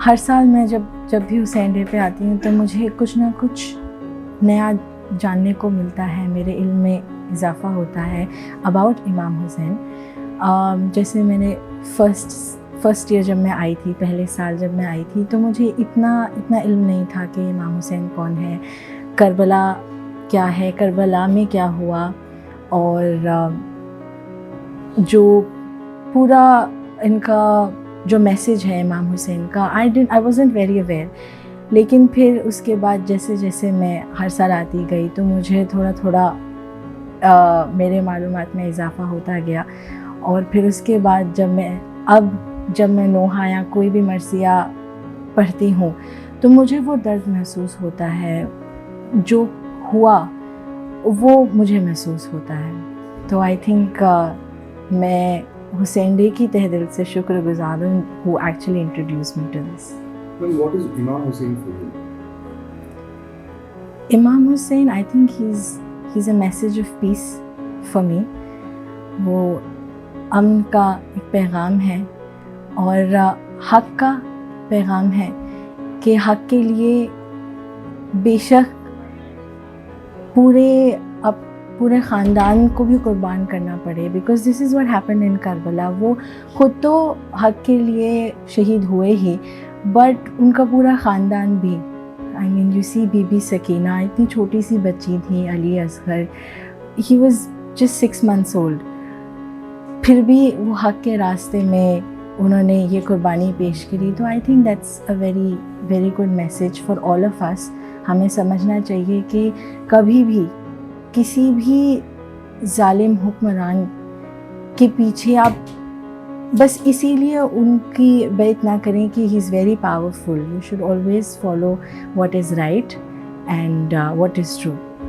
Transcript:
ہر سال میں جب بھی حسین ڈے پہ آتی ہوں تو مجھے کچھ نہ کچھ نیا جاننے کو ملتا ہے، میرے علم میں اضافہ ہوتا ہے اباؤٹ امام حسین. جیسے میں نے فرسٹ ایئر جب میں آئی تھی، پہلے سال جب میں آئی تھی، تو مجھے اتنا علم نہیں تھا کہ امام حسین کون ہے، کربلا کیا ہے، کربلا میں کیا ہوا، اور جو پورا ان کا جو میسیج ہے امام حسین کا، آئی وازنٹ ویری اویئر. لیکن پھر اس کے بعد جیسے جیسے میں ہر سال آتی گئی تو مجھے تھوڑا میرے معلومات میں اضافہ ہوتا گیا. اور پھر اس کے بعد جب میں نوحہ یا کوئی بھی مرثیہ پڑھتی ہوں تو مجھے وہ درد محسوس ہوتا ہے، جو ہوا وہ مجھے محسوس ہوتا ہے. تو آئی تھنک میں حسین ڈے کی تہ دل سے شکر گزار ہوں who actually introduced me to this. Ma'am, what is Imam Hussein for you? امام حسین I think he's a message of peace for me. وہ امن کا ایک پیغام ہے اور حق کا پیغام ہے کہ حق کے لیے بے شک پورے خاندان کو بھی قربان کرنا پڑے، because this is what happen in Karbala. وہ خود تو حق کے لیے شہید ہوئے ہی، بٹ ان کا پورا خاندان بھی. I mean you see Bibi Sakina اتنی چھوٹی سی بچی تھی، Ali Asghar he was just 6 months old، پھر بھی وہ حق کے راستے میں انہوں نے یہ قربانی پیش کری. تو I think that's a very very good message for all of us. ہمیں سمجھنا چاہیے کہ کبھی بھی کسی بھی ظالم حکمران کے پیچھے آپ بس اسی لیے ان کی بیعت نہ کریں کہ he is very powerful. You should always follow what is right and what is true.